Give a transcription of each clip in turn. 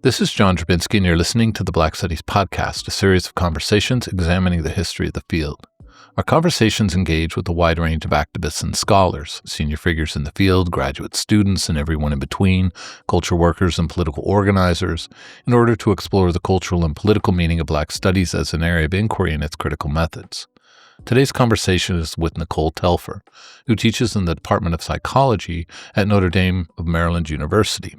This is John Drabinski, and you're listening to the Black Studies Podcast, a series of conversations examining the history of the field. Our conversations engage with a wide range of activists and scholars, senior figures in the field, graduate students, and everyone in between, culture workers and political organizers, in order to explore the cultural and political meaning of Black studies as an area of inquiry and its critical methods. Today's conversation is with Nicole Telfer, who teaches in the Department of Psychology at Notre Dame of Maryland University.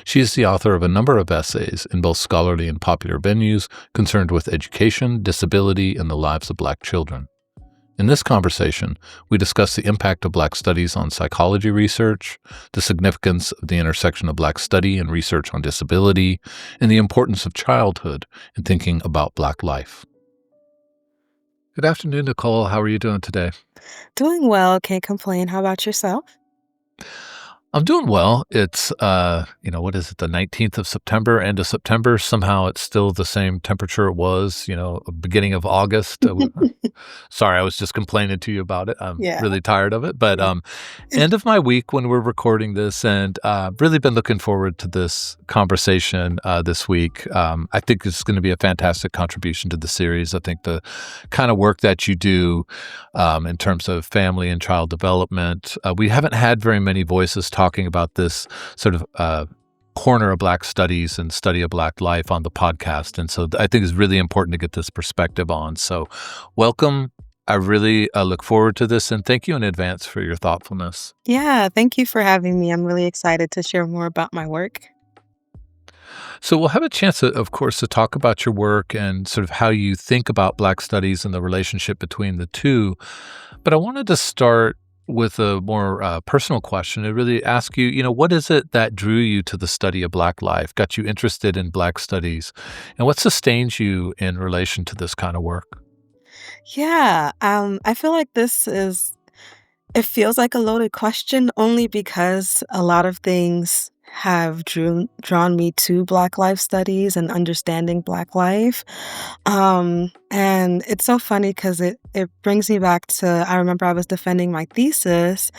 She is the author of a number of essays in both scholarly and popular venues concerned with education, disability, and the lives of Black children. In this conversation, we discuss the impact of Black studies on psychology research, the significance of the intersection of Black study and research on disability, and the importance of childhood in thinking about Black life. Good afternoon, Nicole. How are you doing today? Doing well. Can't complain. How about yourself? I'm doing well. It's, what is it, the 19th of September, end of September. Somehow it's still the same temperature it was, beginning of August. Sorry, I was just complaining to you about it. I'm Yeah. really tired of it. But end of my week when we're recording this, and really been looking forward to this conversation this week. I think it's going to be a fantastic contribution to the series. I think the kind of work that you do in terms of family and child development, we haven't had very many voices talking about this sort of corner of Black studies and study of Black life on the podcast. And so I think it's really important to get this perspective on. So welcome. I really look forward to this, and thank you in advance for your thoughtfulness. Yeah, thank you for having me. I'm really excited to share more about my work. So we'll have a chance, of course, to talk about your work and sort of how you think about Black studies and the relationship between the two. But I wanted to start with a more personal question and really ask you, what is it that drew you to the study of Black life, got you interested in Black studies, and what sustains you in relation to this kind of work? Yeah, I feel like it feels like a loaded question only because a lot of things have drawn me to Black life studies and understanding Black life. And it's so funny because it brings me back to, I remember I was defending my thesis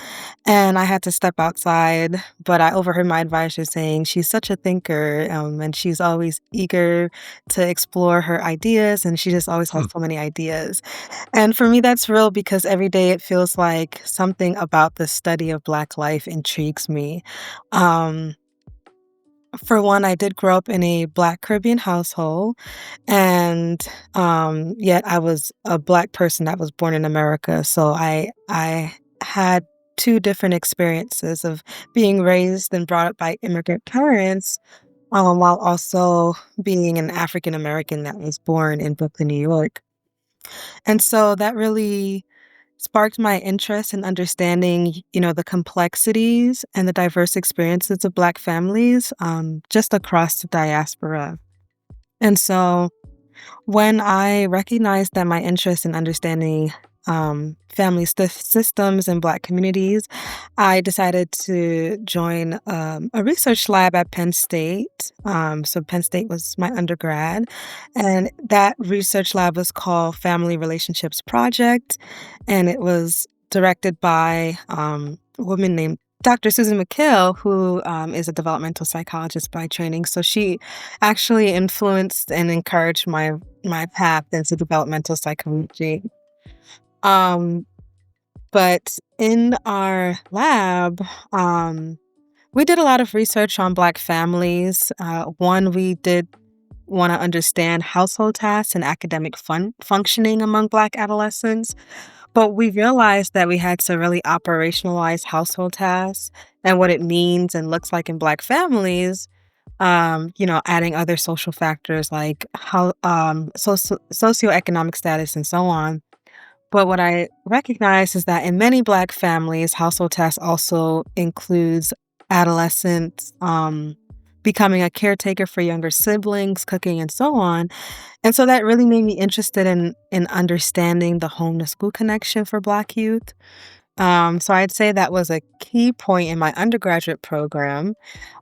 and I had to step outside, but I overheard my advisor saying she's such a thinker, and she's always eager to explore her ideas, and she just always has so many ideas. And for me, that's real because every day it feels like something about the study of Black life intrigues me. Um, for one, I did grow up in a Black Caribbean household, and yet I was a Black person that was born in America. So I had two different experiences of being raised and brought up by immigrant parents, while also being an African American that was born in Brooklyn, New York. And so that really sparked my interest in understanding, the complexities and the diverse experiences of Black families, just across the diaspora. And so when I recognized that my interest in understanding family systems and Black communities, I decided to join a research lab at Penn State. So Penn State was my undergrad, and that research lab was called Family Relationships Project, and it was directed by a woman named Dr. Susan McKill, who is a developmental psychologist by training. So she actually influenced and encouraged my path into developmental psychology. Um, but in our lab, we did a lot of research on Black families. One, we did want to understand household tasks and academic functioning among Black adolescents. But we realized that we had to really operationalize household tasks and what it means and looks like in Black families, adding other social factors like how socioeconomic status and so on. But what I recognize is that in many Black families, household tasks also includes adolescents becoming a caretaker for younger siblings, cooking, and so on. And so that really made me interested in understanding the home to school connection for Black youth. So I'd say that was a key point in my undergraduate program.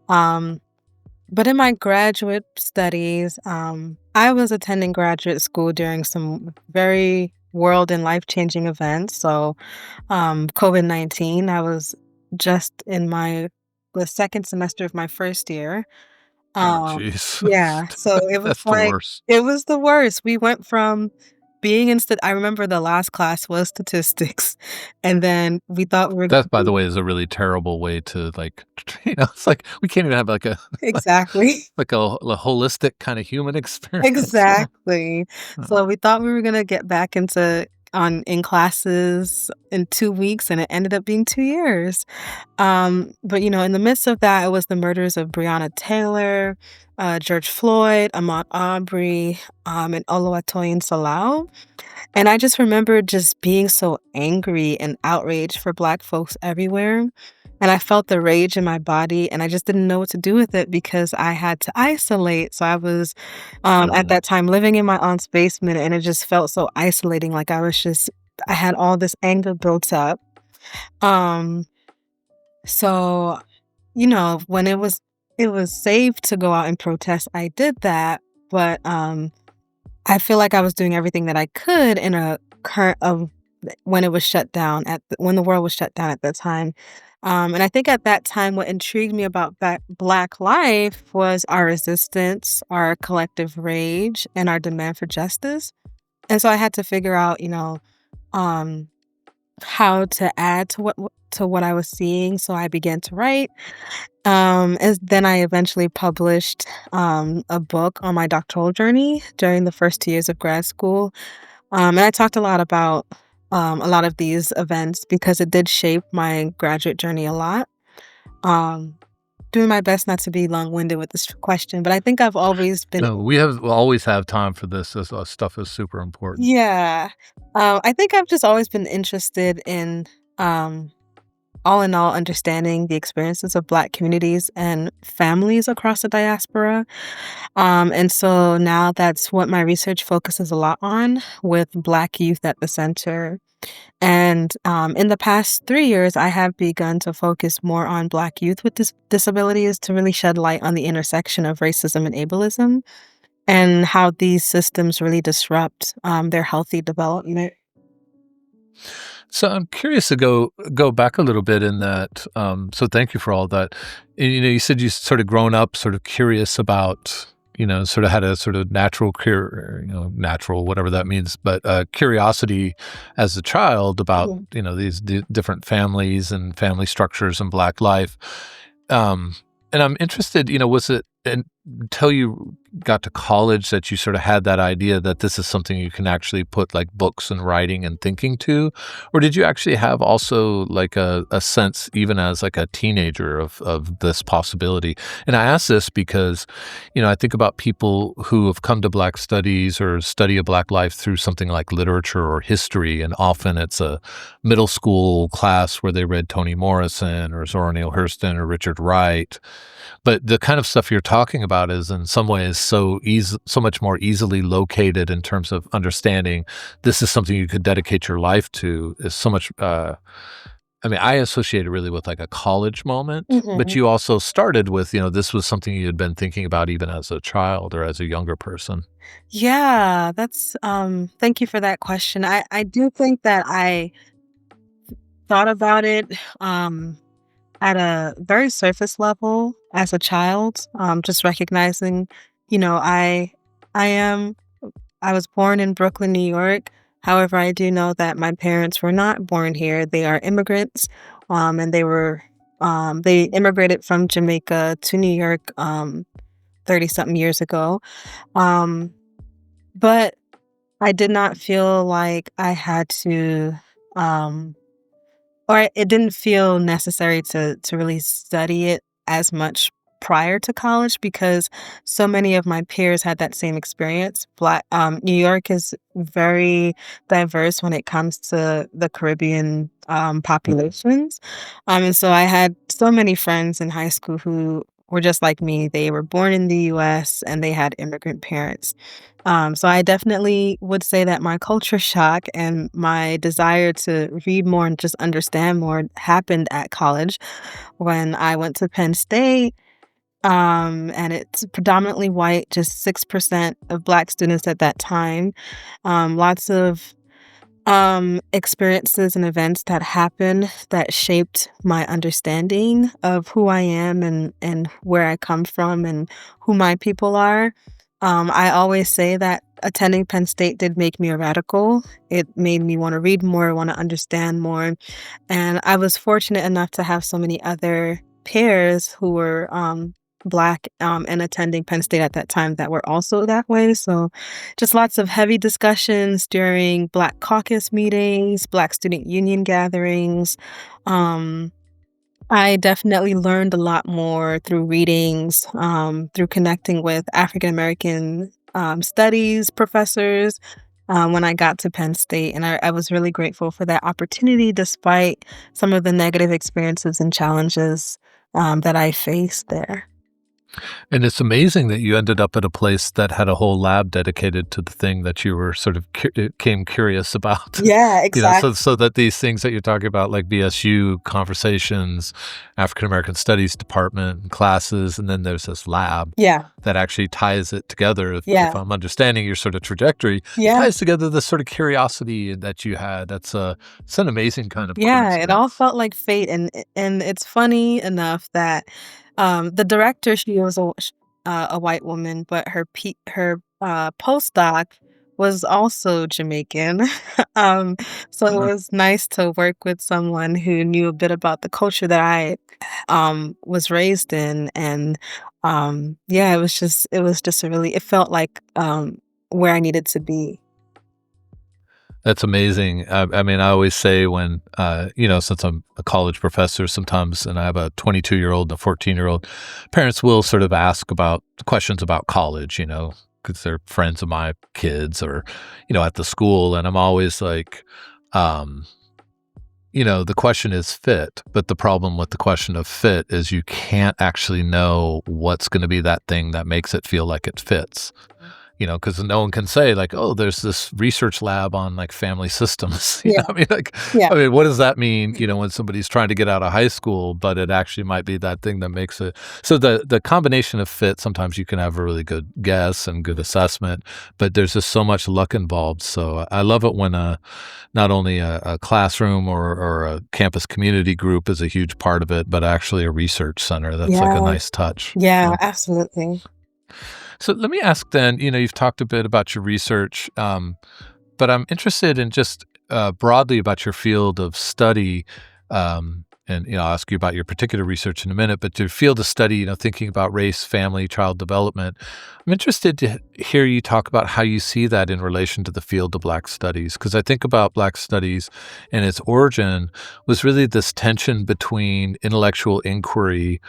But in my graduate studies, I was attending graduate school during some very world and life-changing events. So COVID-19, I was just in the second semester of my first year. Oh, Um, jeez. yeah, so it was That's the like worst. it was the worst. We went from being in st I remember the last class was statistics, and then we thought we were That, gonna by the be way, is a really terrible way to, like, it's like we can't even have, like, a exactly. like a holistic kinda human experience, you know? Exactly. Uh, So we thought we were gonna get back into on in classes in 2 weeks, and it ended up being 2 years. But, in the midst of that, it was the murders of Breonna Taylor, George Floyd, Ahmaud Arbery, and Oluwatoyin Salau. And I just remember just being so angry and outraged for Black folks everywhere. And I felt the rage in my body, and I just didn't know what to do with it because I had to isolate. So I was, at sure. that time living in my aunt's basement, and it just felt so isolating. Like I had all this anger built up. Um, so, when it was safe to go out and protest, I did that. But I feel like I was doing everything that I could in a current of when it was shut down when the world was shut down at that time. And I think at that time, what intrigued me about Black life was our resistance, our collective rage, and our demand for justice. And so I had to figure out, um, how to add to what I was seeing. So I began to write. And then I eventually published a book on my doctoral journey during the first 2 years of grad school. And I talked a lot about a lot of these events because it did shape my graduate journey a lot. Um, doing my best not to be long-winded with this question, but I think I've always been, No, we'll always have time for this. This, stuff is super important. yeah. I think I've just always been interested in, um, all in all, understanding the experiences of Black communities and families across the diaspora. And so now that's what my research focuses a lot on, with Black youth at the center. And in the past 3 years, I have begun to focus more on Black youth with disabilities to really shed light on the intersection of racism and ableism and how these systems really disrupt their healthy development. So I'm curious to go back a little bit in that. So thank you for all that. And, you said you sort of grown up, sort of curious about, sort of had a sort of natural, whatever that means, but curiosity as a child about, Mhm. these different families and family structures and Black life. Um, and I'm interested, was it until you got to college that you sort of had that idea that this is something you can actually put like books and writing and thinking to? Or did you actually have also like a sense, even as like a teenager, of this possibility? And I ask this because, I think about people who have come to Black studies or study a Black life through something like literature or history, and often it's a middle school class where they read Toni Morrison or Zora Neale Hurston or Richard Wright. But the kind of stuff you're talking about is in some ways so much more easily located in terms of understanding this is something you could dedicate your life to, is so much. I mean, I associate it really with like a college moment, but Mhm. you also started with, this was something you had been thinking about even as a child or as a younger person. Yeah, thank you for that question. I do think that I thought about it at a very surface level as a child, just recognizing, you know, I I am I was born in Brooklyn, New York. However, I do know that my parents were not born here. They are immigrants, and they immigrated from Jamaica to New York 30 something years ago. Um, but I did not feel like I had to, um, or it didn't feel necessary to really study it as much prior to college because so many of my peers had that same experience. New York is very diverse when it comes to the Caribbean populations, and so I had so many friends in high school who were just like me. They were born in the U.S. and they had immigrant parents. So I definitely would say that my culture shock and my desire to read more and just understand more happened at college when I went to Penn State. And it's predominantly white, just 6% of Black students at that time. Lots of Experiences and events that happened that shaped my understanding of who I am and where I come from and who my people are. I always say that attending Penn State did make me a radical. It made me want to read more, want to understand more, and I was fortunate enough to have so many other peers who were, Black, and attending Penn State at that time that were also that way, so just lots of heavy discussions during Black caucus meetings, Black student union gatherings. Um, I definitely learned a lot more through readings, through connecting with African American, studies professors, when I got to Penn State, and I was really grateful for that opportunity despite some of the negative experiences and challenges, that I faced there. And it's amazing that you ended up at a place that had a whole lab dedicated to the thing that you were sort of came curious about. Yeah, So that these things that you're talking about, like BSU conversations, African American Studies department and classes, and then there's this lab Yeah, that actually ties it together. If yeah, I'm understanding your sort of trajectory, it yeah. ties together the sort of curiosity that you had. It's an amazing kind of Yeah, it all coincidence. felt like fate, and it's funny enough that, the director, she was a white woman, but her postdoc was also Jamaican. Um, so it Uh, was nice to work with someone who knew a bit about the culture that I, was raised in, and, yeah, it was just a really it felt like, where I needed to be. That's amazing. I mean, I always say when, since I'm a college professor sometimes, and I have a 22-year-old and a 14-year-old, parents will sort of ask about questions about college, because they're friends of my kids or, at the school. And I'm always like, um, the question is fit, but the problem with the question of fit is you can't actually know what's going to be that thing that makes it feel like it fits. Because no one can say like, "Oh, there's this research lab on like family systems." Yeah, I mean, like, yeah, what does that mean? When somebody's trying to get out of high school, but it actually might be that thing that makes it. So the combination of fit, sometimes you can have a really good guess and good assessment, but there's just so much luck involved. So I love it when not only a classroom or a campus community group is a huge part of it, but actually a research center. That's like a yeah, nice touch. yeah, absolutely. So let me ask then, you've talked a bit about your research, but I'm interested in just broadly about your field of study. And I'll ask you about your particular research in a minute, but your field of study, thinking about race, family, child development. I'm interested to hear you talk about how you see that in relation to the field of Black studies, because I think about Black studies and its origin was really this tension between intellectual inquiry,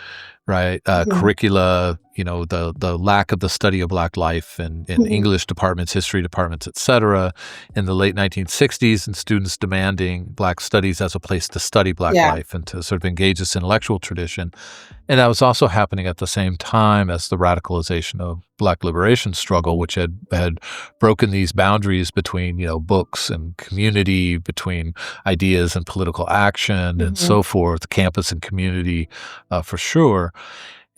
right? Mhm. Curricula, the lack of the study of Black life in Mhm. English departments, history departments, et cetera, in the late 1960s, and students demanding Black studies as a place to study Black Yeah, life and to sort of engage this intellectual tradition. And that was also happening at the same time as the radicalization of Black liberation struggle, which had broken these boundaries between, books and community, between ideas and political action and mhm. so forth, campus and community, for sure.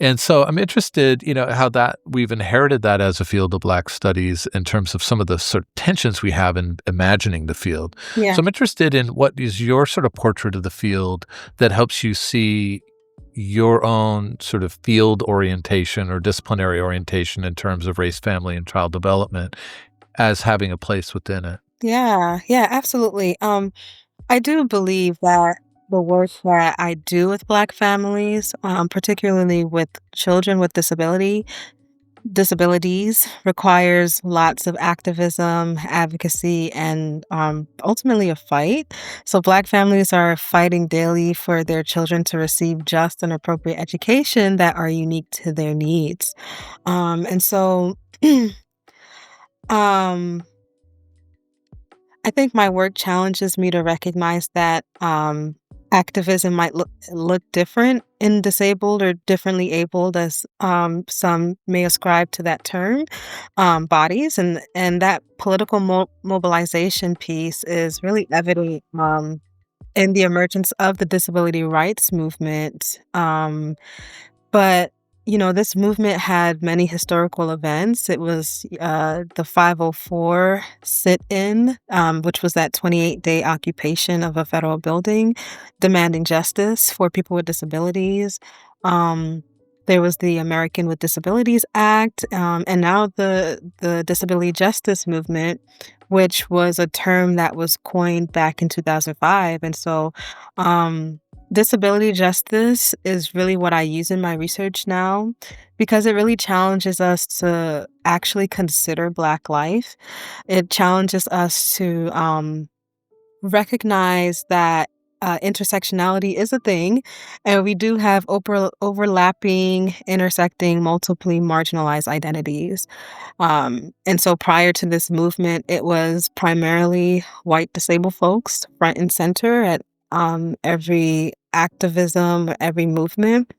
And so I'm interested, how that we've inherited that as a field of Black studies in terms of some of the sort of tensions we have in imagining the field. Yeah. So I'm interested in what is your sort of portrait of the field that helps you see your own sort of field orientation or disciplinary orientation in terms of race, family, and child development as having a place within it. Yeah, yeah, absolutely. I do believe that the work that I do with Black families, particularly with children with disabilities, requires lots of activism, advocacy, and ultimately a fight. So, Black families are fighting daily for their children to receive just and appropriate education that are unique to their needs. And so, um, I think my work challenges me to recognize that activism might look different in disabled or differently abled, as some may ascribe to that term, bodies, and that political mobilization piece is really evident in the emergence of the disability rights movement. But this movement had many historical events. It was the 504 sit-in, which was that 28-day occupation of a federal building, demanding justice for people with disabilities. Um, there was the American with Disabilities Act, and now the Disability Justice Movement, which was a term that was coined back in 2005. And so, um, disability justice is really what I use in my research now because it really challenges us to actually consider Black life. It challenges us to recognize that intersectionality is a thing, and we do have overlapping, intersecting, multiply marginalized identities. And so prior to this movement, it was primarily white disabled folks front and center at every activism, every movement.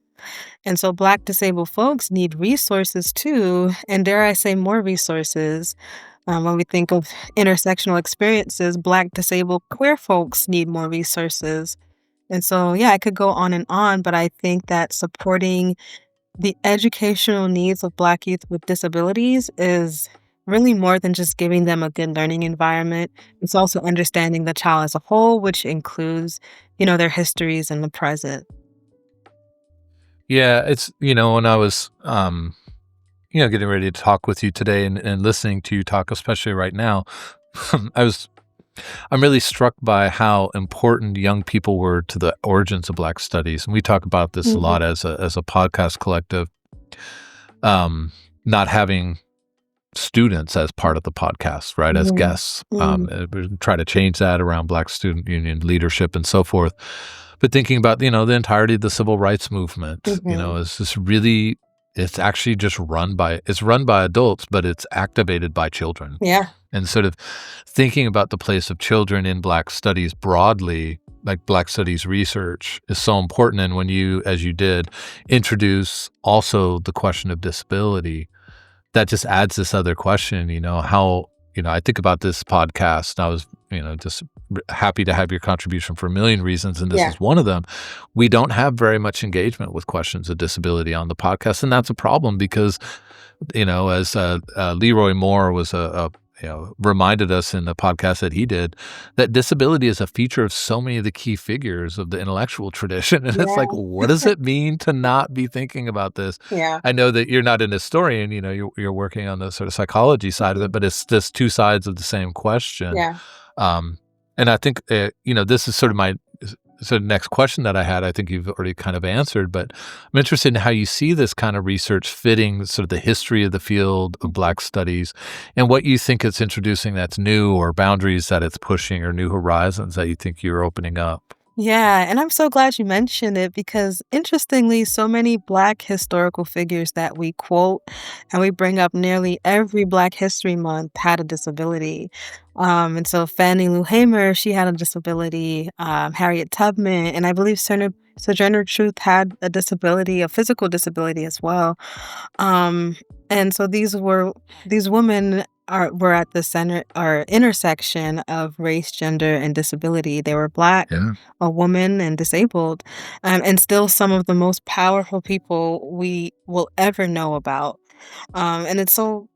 And so Black disabled folks need resources too, and dare I say more resources. When we think of intersectional experiences, Black disabled queer folks need more resources. And so, yeah, I could go on, but I think that supporting the educational needs of Black youth with disabilities is really more than just giving them a good learning environment. It's also understanding the child as a whole, which includes, their histories and the present. Yeah, it's, when I was, getting ready to talk with you today and listening to you talk, especially right now, I'm really struck by how important young people were to the origins of Black studies. And we talk about this a Mhm, lot as a podcast collective, not having students as part of the podcast, right, as mhm, guests. mm, We try to change that around Black student union leadership and so forth. But thinking about, the entirety of the civil rights movement, mhm. is this really, it's actually just it's run by adults, but it's activated by children. Yeah, And sort of thinking about the place of children in Black studies broadly, like Black studies research, is so important. And when you, as you did, introduce also the question of disability, that just adds this other question, how, I think about this podcast and I was, just happy to have your contribution for a million reasons. And this yeah, is one of them. We don't have very much engagement with questions of disability on the podcast. And that's a problem because, as Leroy Moore was reminded us in the podcast that he did, that disability is a feature of so many of the key figures of the intellectual tradition. And it's yeah, like, what does it mean to not be thinking about this? yeah, I know that you're not an historian, you're working on the sort of psychology side of it, mhm, but it's just two sides of the same question. yeah. Um, and I think, this is sort of my next question that I had. I think you've already kind of answered, but I'm interested in how you see this kind of research fitting sort of the history of the field of Black studies and what you think it's introducing that's new or boundaries that it's pushing or new horizons that you think you're opening up. Yeah, and I'm so glad you mentioned it because interestingly, so many Black historical figures that we quote and we bring up nearly every Black History Month had a disability. And so Fannie Lou Hamer, she had a disability, Harriet Tubman, and I believe Sojourner Truth had a disability, a physical disability as well. Um, and so these women were at the center or intersection of race, gender, and disability. They were Black, Yeah. a woman, and disabled, and still some of the most powerful people we will ever know about. And it's so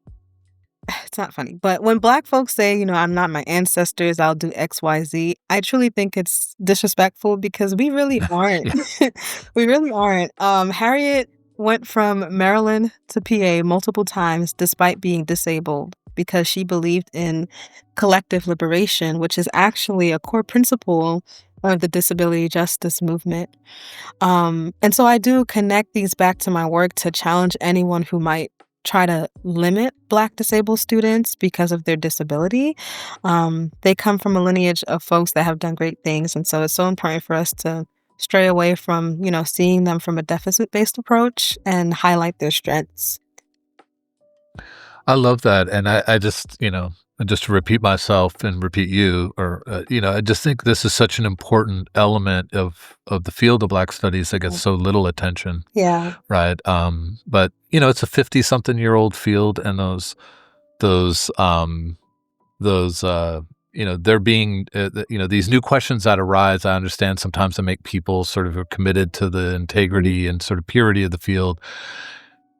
it's not funny, but when Black folks say, "I'm not my ancestors, I'll do XYZ," I truly think it's disrespectful because we really aren't. Yeah. We really aren't. Harriet went from Maryland to PA multiple times despite being disabled because she believed in collective liberation, which is actually a core principle of the disability justice movement. And so I do connect these back to my work to challenge anyone who might try to limit Black disabled students because of their disability. They come from a lineage of folks that have done great things. And so it's so important for us to stray away from, seeing them from a deficit-based approach and highlight their strengths. I love that. And I just, just to repeat myself and repeat you, or, I just think this is such an important element of the field of Black studies that gets Mm. so little attention, Yeah, right? But, it's a 50-something-year-old field, and those, they're being, these new questions that arise, I understand sometimes to make people sort of are committed to the integrity and sort of purity of the field.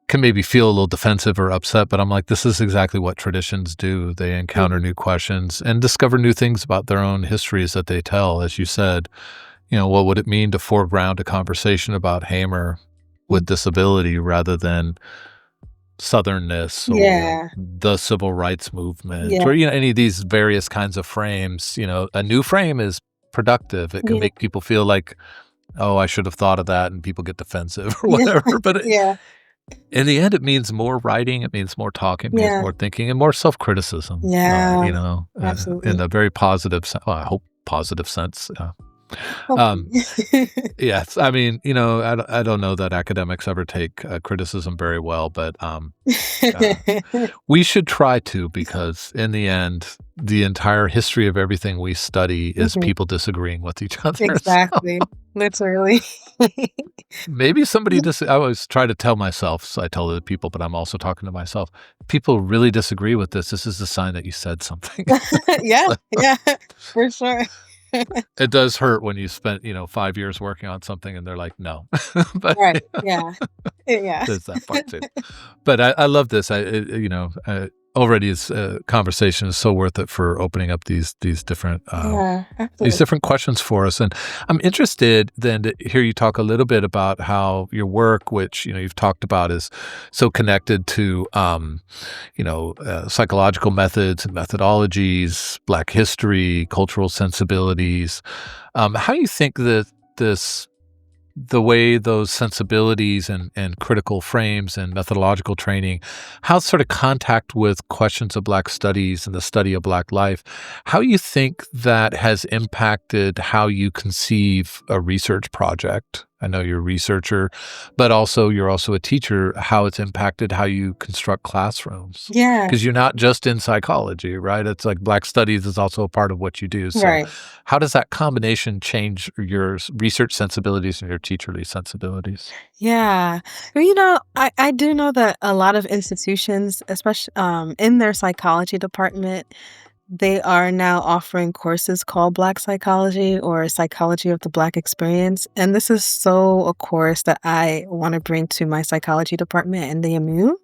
can maybe feel a little defensive or upset, but I'm like, this is exactly what traditions do. They encounter Mhm. new questions and discover new things about their own histories that they tell. As you said, what would it mean to foreground a conversation about Hamer with Mm. disability rather than Southernness or Yeah. the civil rights movement Yeah. or, any of these various kinds of frames, a new frame is productive. It can Yeah. make people feel like, oh, I should have thought of that, and people get defensive or Yeah. whatever. But Yeah. in the end, it means more writing, it means more talking, it means Yeah. more thinking and more self-criticism, Yeah. in Absolutely. a very positive well, I hope positive sense. Hopefully. Um, yes, I mean, I don't know that academics ever take, criticism very well, but, uh, we should try to because in the end, the entire history of everything we study is Mhm. people disagreeing with each other, so Exactly. Literally. maybe somebody I always try to tell myself, so I tell other people, but I'm also talking to myself. People really disagree with this. This is a sign that you said something. Yeah, yeah, for sure. It does hurt when you spent, 5 years working on something and they're like, "No." But Right, yeah. Yeah. there's that part too. But I love this. Already this, conversation is so worth it for opening up Yeah, these absolutely. different questions for us. And I'm interested then to hear you talk a little bit about how your work, which, you've talked about is so connected to, psychological methods and methodologies, Black history, cultural sensibilities, how you think that this the way those sensibilities and critical frames and methodological training, how sort of contact with questions of Black studies and the study of Black life, how you think that has impacted how you conceive a research project? I know you're a researcher, but also you're also a teacher, how it's impacted how you construct classrooms. Yeah, Because you're not just in psychology, right? It's like Black studies is also a part of what you do. So right. how does that combination change your research sensibilities and your teacherly sensibilities? Yeah. Well, I do know that a lot of institutions, especially in their psychology department, they are now offering courses called Black Psychology or Psychology of the Black Experience. And this is so a course that I want to bring to my psychology department in the MU,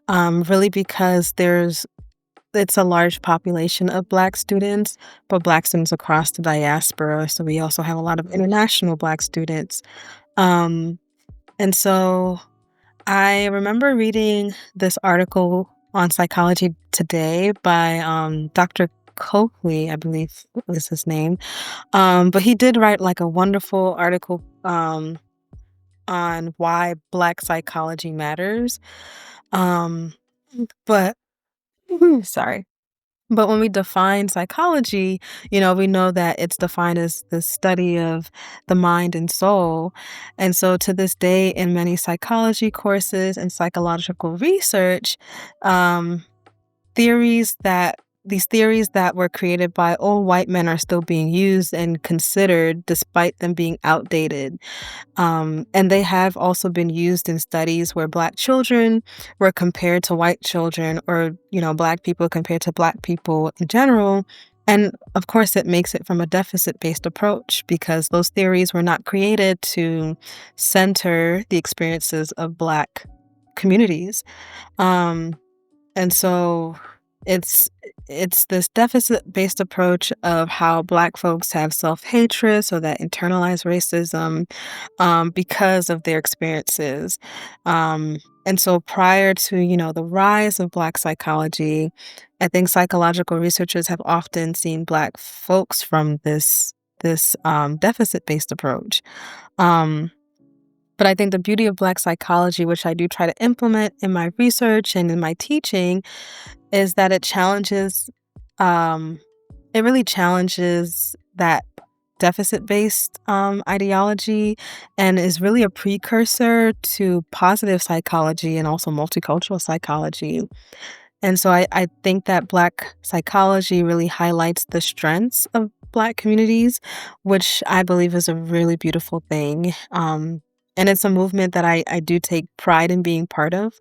really because it's a large population of Black students, but Black students across the diaspora. So we also have a lot of international Black students. Um, and so I remember reading this article on Psychology Today by Dr. Coakley, I believe was his name. But he did write like a wonderful article on why Black psychology matters. Um, but sorry. But when we define psychology, we know that it's defined as the study of the mind and soul. And so to this day, in many psychology courses and psychological research, um, these theories that were created by old white men are still being used and considered despite them being outdated. And they have also been used in studies where Black children were compared to white children or, Black people compared to Black people in general. And of course, it makes it from a deficit based approach because those theories were not created to center the experiences of Black communities. Um, and so it's it's this deficit-based approach of how Black folks have self-hatred, so that internalized racism, because of their experiences. Um, and so prior to, the rise of Black psychology, I think psychological researchers have often seen Black folks from this deficit-based approach. Um, but I think the beauty of Black psychology, which I do try to implement in my research and in my teaching, is that um it really challenges that deficit-based, ideology and is really a precursor to positive psychology and also multicultural psychology. And so I think that Black psychology really highlights the strengths of Black communities, which I believe is a really beautiful thing. And it's a movement that I do take pride in being part of.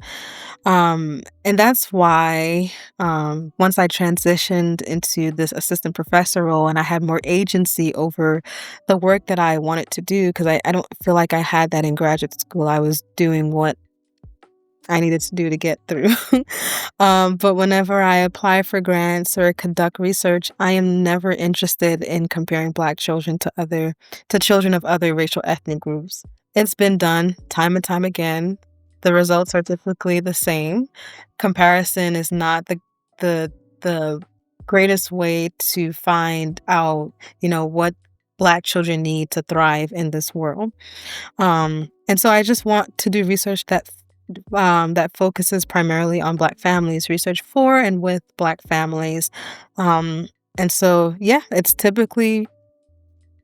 And that's why once I transitioned into this assistant professor role and I had more agency over the work that I wanted to do, because I don't feel like I had that in graduate school. I was doing what I needed to do to get through. But whenever I apply for grants or conduct research, I am never interested in comparing Black children to children of other racial ethnic groups. It's been done time and time again. The results are typically the same. Comparison is not the the greatest way to find out, what Black children need to thrive in this world. And so I just want to do research that focuses primarily on Black families, research for and with Black families. And so, yeah, it's typically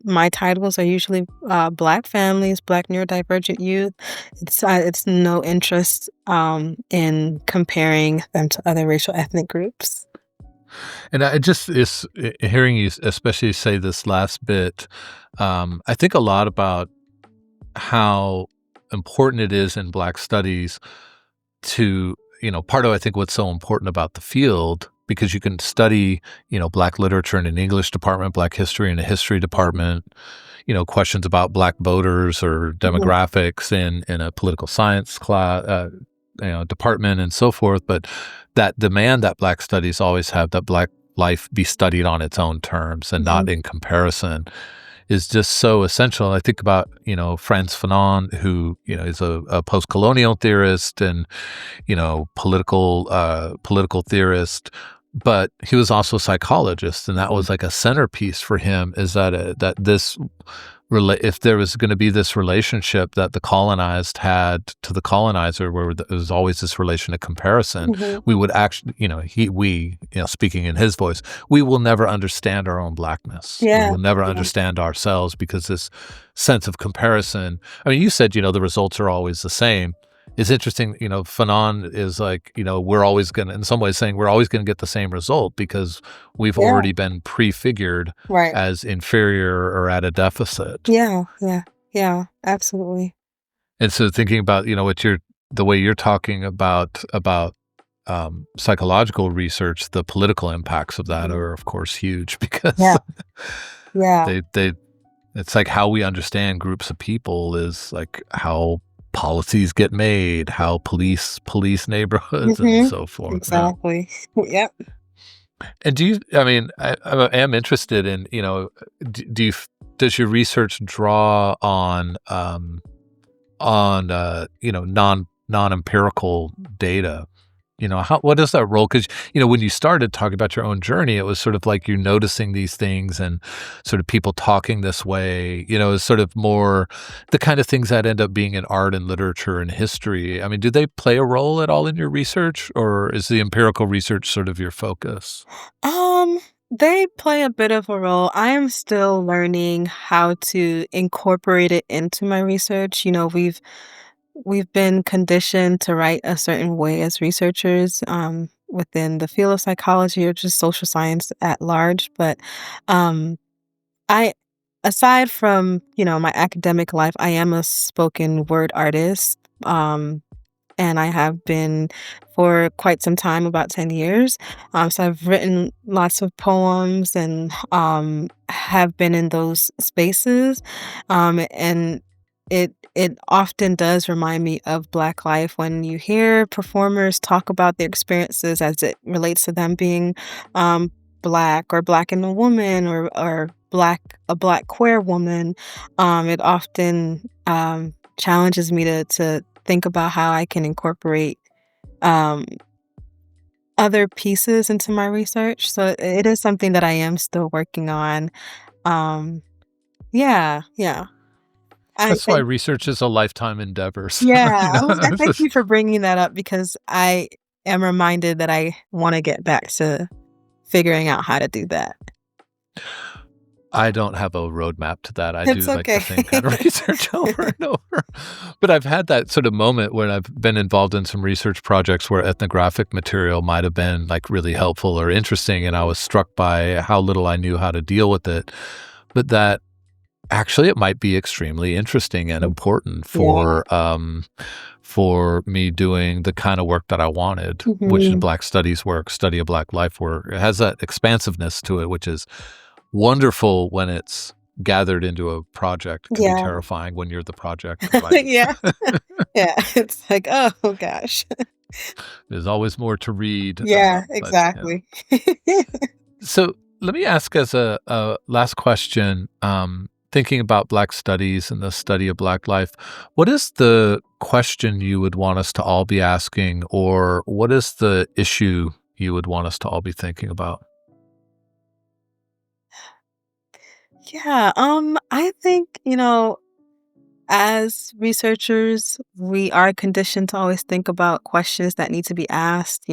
my titles are usually Black families, Black neurodivergent youth. It's no interest in comparing them to other racial ethnic groups. And I just is hearing you especially say this last bit. I think a lot about how important it is in Black studies to, part of I think what's so important about the field, because you can study, Black literature in an English department, Black history in a history department, questions about Black voters or Mhm. demographics in a political science class, department and so forth. But that demand that Black studies always have, that Black life be studied on its own terms and not Mhm. in comparison, is just so essential. I think about, Frantz Fanon, who, is a post-colonial theorist and, political theorist, but he was also a psychologist. And that was like a centerpiece for him, is that if there was going to be this relationship that the colonized had to the colonizer, where there was always this relation of comparison, Mhm. we would actually, speaking in his voice, we will never understand our own Blackness. We Yeah. will never Yeah. understand ourselves, because this sense of comparison. I mean, you said, the results are always the same. It's interesting, Fanon is like, we're always going to, in some ways, saying we're always going to get the same result because we've Yeah. already been prefigured Right. as inferior or at a deficit. Yeah. Yeah. Yeah. Absolutely. And so thinking about, the way you're talking about psychological research, the political impacts of that Mhm. are, of course, huge because Yeah. Yeah. they it's like how we understand groups of people is like how policies get made, how police neighborhoods and Mhm. so forth. Yeah. Exactly. Yep. And I mean, I am interested in, does your research draw on non-empirical data? What is that role? Because, when you started talking about your own journey, it was sort of like you're noticing these things and sort of people talking this way, is sort of more the kind of things that end up being in art and literature and history. I mean, do they play a role at all in your research, or is the empirical research sort of your focus? Um, they play a bit of a role. I am still learning how to incorporate it into my research. We've been conditioned to write a certain way as researchers, within the field of psychology or just social science at large. But um, I, aside from my academic life, I am a spoken word artist. And I have been for quite some time, about 10 years. So I've written lots of poems and have been in those spaces. And it often does remind me of Black life when you hear performers talk about their experiences as it relates to them being um, Black or Black and a woman or a Black queer woman. It often challenges me to think about how I can incorporate um, other pieces into my research. So it is something that I am still working on. Um, yeah, yeah. I That's why think, research is a lifetime endeavor. So, yeah. I it's thank just- you for bringing that up because I am reminded that I want to get back to figuring out how to do that. I don't have a roadmap to that. I do It's like the okay. same kind of research over and over. But I've had that sort of moment when I've been involved in some research projects where ethnographic material might have been like really helpful or interesting. And I was struck by how little I knew how to deal with it. But that actually it might be extremely interesting and important Yeah. for me doing the kind of work that I wanted, which is Mhm. Black studies work, study of Black life work. It has that expansiveness to it, which is wonderful when it's gathered into a project can be Yeah. terrifying when you're the project, right? Yeah. Yeah. It's like, "Oh gosh." There's always more to read, Yeah, but yeah. exactly. So let me ask as a last question, thinking about Black studies and the study of Black life, what is the question you would want us to all be asking, or what is the issue you would want us to all be thinking about? Yeah, I think, as researchers, we are conditioned to always think about questions that need to be asked.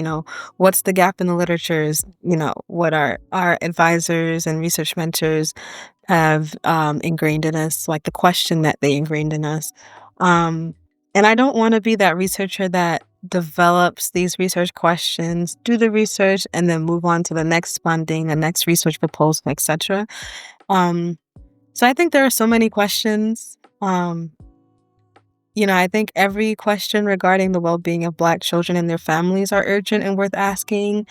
What's the gap in the literatures? What our advisors and research mentors have ingrained in us, like the question that they ingrained in us. Um, and I don't want to be that researcher that develops these research questions, do the research, and then move on to the next funding, the next research proposal, etc. Um, so I think there are so many questions. I think every question regarding the well-being of Black children and their families are urgent and worth asking.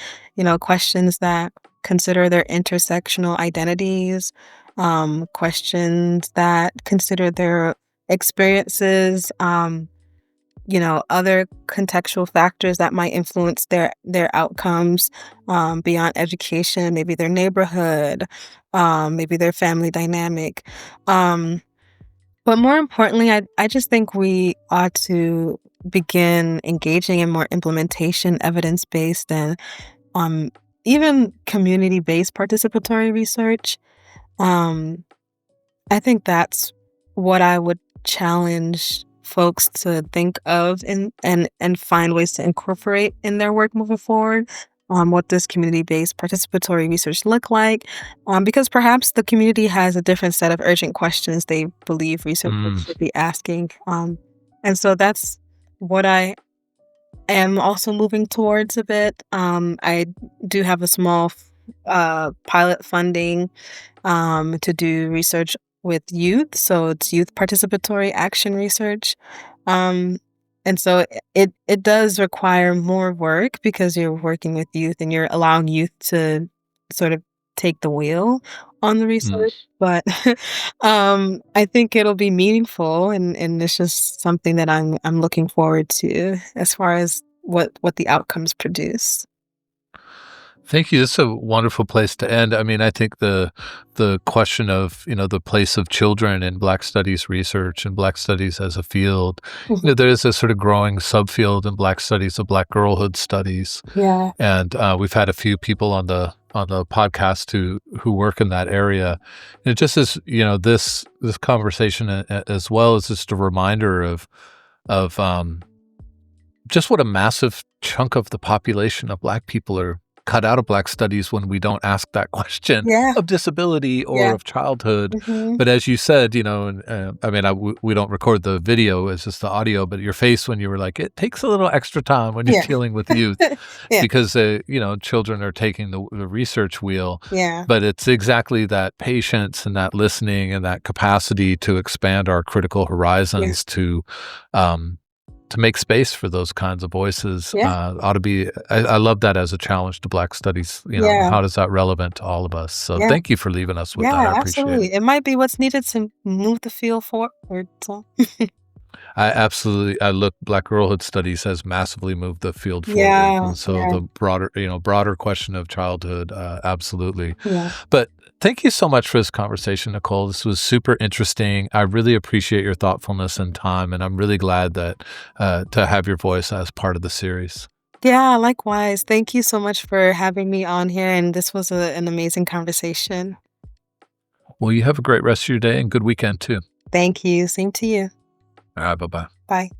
Questions that consider their intersectional identities, questions that consider their experiences, other contextual factors that might influence their outcomes, beyond education, maybe their neighborhood, maybe their family dynamic. Um, but more importantly, I just think we ought to begin engaging in more implementation, evidence-based, and um, even community-based participatory research. Um, I think that's what I would challenge folks to think of and find ways to incorporate in their work moving forward. What does community-based participatory research look like? Because perhaps the community has a different set of urgent questions they believe researchers Mm. should be asking. And so that's what I am also moving towards a bit. I do have a small pilot funding to do research with youth. So it's youth participatory action research. Um, and so it does require more work because you're working with youth and you're allowing youth to sort of take the wheel on the Mm. research. But I think it'll be meaningful, and it's just something that I'm looking forward to as far as what the outcomes produce. Thank you. This is a wonderful place to end. I mean, I think the question of, the place of children in Black studies research and Black studies as a field, Mhm. there is a sort of growing subfield in Black studies of Black girlhood studies. Yeah. And we've had a few people on the podcast who work in that area. And it just is, this conversation as well as just a reminder of just what a massive chunk of the population of Black people are cut out of Black studies when we don't ask that question Yeah. of disability or Yeah. of childhood. Mhm. But as you said, and I mean, we don't record the video; it's just the audio. But your face when you were like, it takes a little extra time when you're Yeah. dealing with youth Yeah. because children are taking the research wheel. Yeah. But it's exactly that patience and that listening and that capacity to expand our critical Yeah. horizons um, to make space for those kinds of voices Yeah. ought to be. I love that as a challenge to Black studies. Yeah. How does that relevant to all of us? So Yeah. thank you for leaving us with that. I Yeah, appreciate it. absolutely. It might be what's needed to move the field forward, so I absolutely. I look. Black girlhood studies has massively moved the field forward, Yeah, and so yeah, the broader question of childhood, absolutely. yeah. But thank you so much for this conversation, Nicole. This was super interesting. I really appreciate your thoughtfulness and time, and I'm really glad that to have your voice as part of the series. Yeah, likewise. Thank you so much for having me on here, and this was an amazing conversation. Well, you have a great rest of your day and good weekend too. Thank you. Same to you. All right, bye bye. Bye.